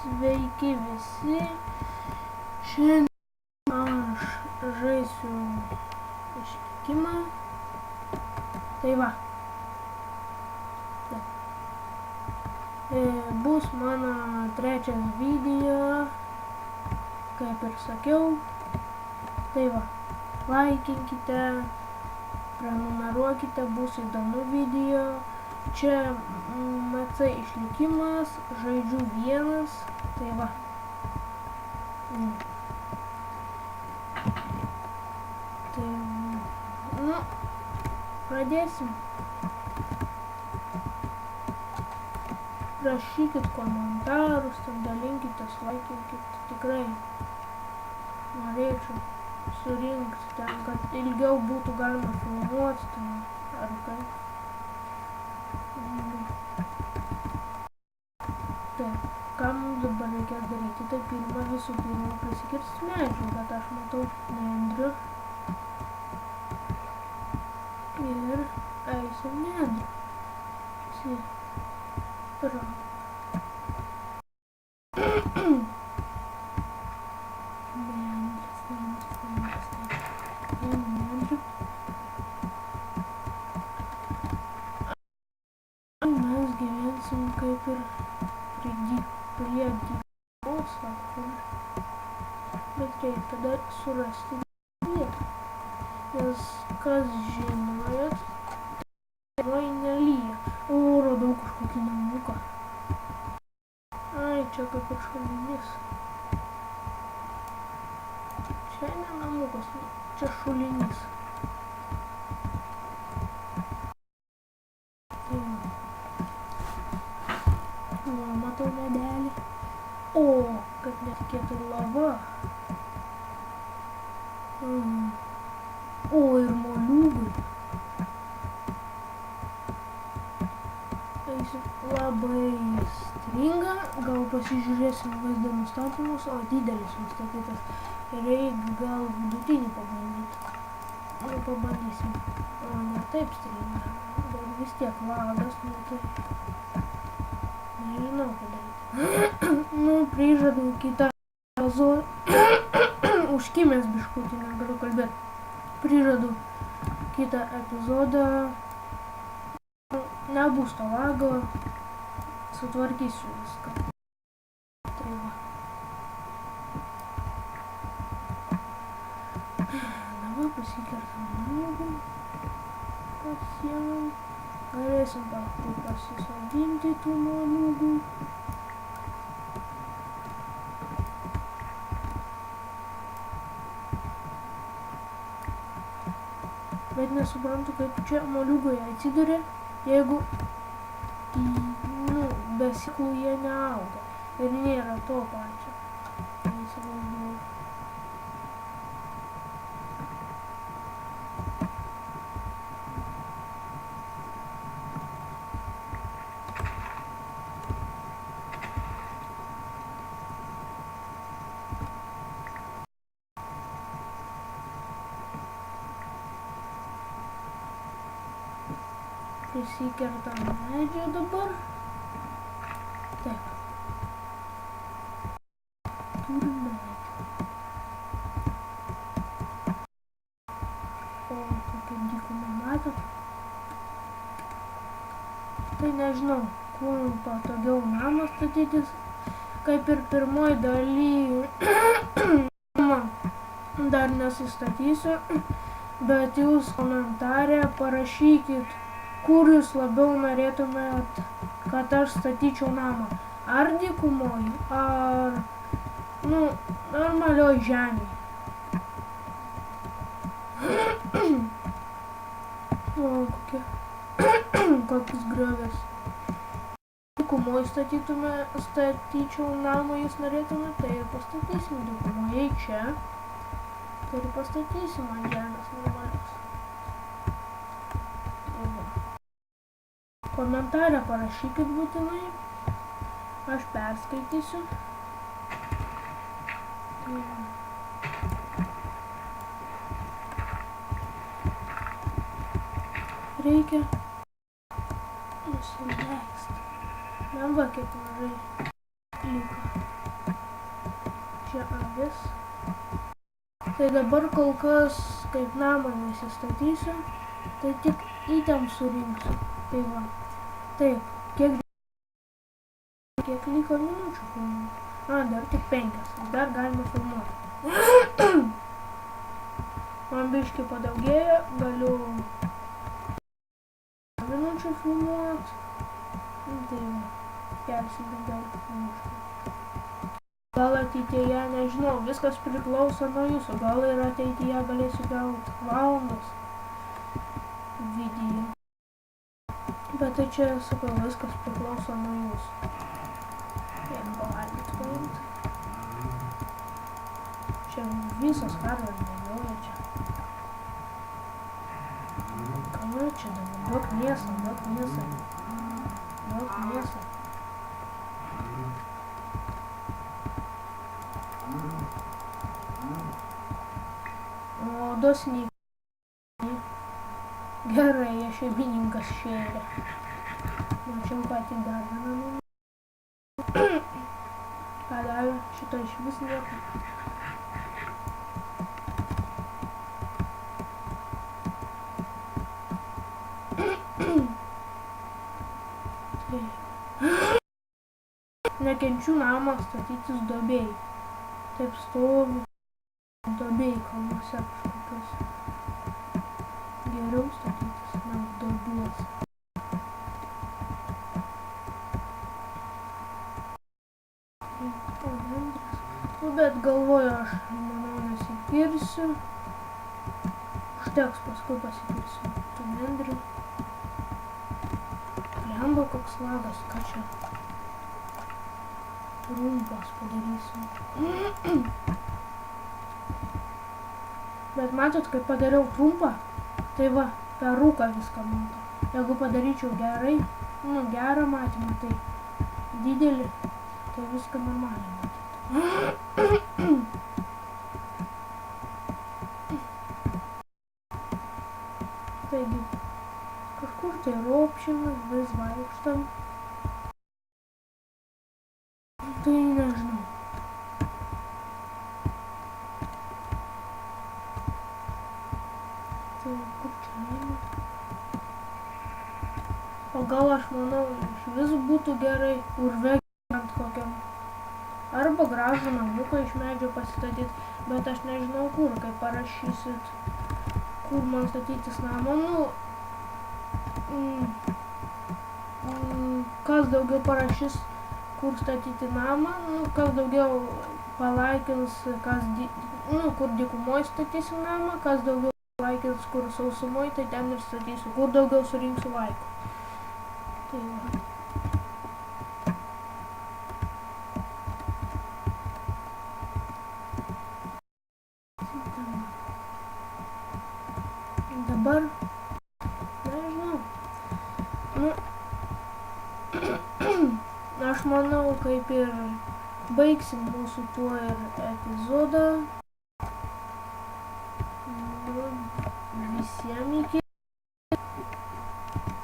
Sveiki visi. Šiandien aš žaisiu išlikimą. Tai va. Bus mano trečias video, kaip ir sakiau. Tai va. Laikinkite, prenumeruokite, bus įdomu video. Čia MC išlikimas, žaidžiu vienas, tai va. Tai, nu, pradėsim. Rašykit komentarus, dalinkitės, laikinkit, tikrai norėčiau surinkti ten, kad ilgiau būtų galima filmuoti ten, ar kaip. Taip, ką mums dabar reikės daryti, tai visų pirma prisikirsti medžių, bet aš matau nendrių ir eisim nendrių. Mes gyvensim kaip ir prie dykumos, bet reikia dar surasti vietą, nes kas žinojot, tai nelyja. O, radau kažkokį namuką. Ai, čia kaip ir šulinys. Čia ne namukas, čia šulinys. Va, matau medelį. O, kad netikėtai lava. O, ir moliūgai. Eisim labai stringa. Gal pasižiūrėsim vaizdo nustatymus, o didelis nustatytas. Reikia gal vidutinį pabandyti. Nu, pabandysim. O, ne taip stringa. Bet vis tiek lagas, nu tai... Nežinau, ką daryti. Nu, prižadu kitą epizodą. Užkimęs biškutį, negaliu kalbėti. Prižadu kitą epizodą. Nebus to lago. Sutvarkysiu viską. Tai va. Dabar pasikertam nagų. Pasiemam. Galėsim pasisodinti tų moliūgų. Bet nesuprantu, kaip čia moliūgai atsiduria, jeigu be sėklų jie neauga ir nėra to pačio. Neįsivaizduoju. Prisikertam medžio dabar. Taip. Turim medžių. O, kokia dykuma matot. Tai nežinau, kur patogiau namą statytis. Kaip ir pirmoj daly dar nesistatysiu, bet jūs komentare parašykit, kur jūs labiau norėtumėt, kad aš statyčiau namą. Ar dykumoj, ar, normalioj žemėj. O, kokius griovės. Dykumoj statyčiau namą, jūs norėtumėt, tai ir pastatysim dykumoje čia. Tai ir pastatysim ant žemės normalios. Komentarą parašykit būtinai, aš perskaitysiu. Reikia nusileisti. Man va, kiek mažai liko. čia avis. Tai dabar kol kas, kaip namą nesistatysiu, tai tik įtem surinksiu. Tai va. Taip, kiek liko minučių filmuoti? Dar tik 5. Dar galime filmuoti. Man biškį padaugėjo, galiu minučių filmuoti. Tai va, kelsim 15 minučių. Gal ateityje, nežinau, viskas priklauso nuo jūsų. Gal ir ateityje galėsiu gauti valandos video. Bet tai čia, sakau, viskas priklauso nuo jūsų. Jeigu pavalgyt paimti. Čia visos karvės bėgioja čia. Ką čia dabar? Daug mėsą, daug mėsą. Daug mėsą. O dosniai. Gerai, šeimininkas šėrė. Mačiau, ką tik dar vieną. Ką davė? Šito iš vis nieko. Nekenčiu namą statytis duobėj. Taip stovi duobėj kalnuose kažkokios. Geriau statytis negu duobės. Bet galvoju, aš manau nesikirsiu. Užteks, paskui pasikirsiu. Tu nendri. Lemba koks lagas, ką čia? Trumpas padarysim. Bet matot, kai padariau trumpą, tai va, per rūką viską mato. Jeigu padaryčiau gerai, gerą matymą, tai didelį, tai viską normaliai matytų. Taigi, kažkur tai ropšimės, vis vaikštam. Tai nežinau. Tai kur čia eina? O gal aš manau, iš vis būtų gerai urve gyvent kokiam. Arba gražų namuką iš medžio pasistatyti, bet aš nežinau kur, kai parašysit, kur man statytis namą. Kas daugiau parašys, kur statyti namą, kas daugiau palaikins, kur dykumoj statysim namą, kas daugiau palaikins, kur sausumoj, tai ten ir statysiu, kur daugiau surinksiu laikų. Tai va. Dabar, nežinau. Aš manau, kaip ir baigsim mūsų tuo ir epizodą. Visiems iki.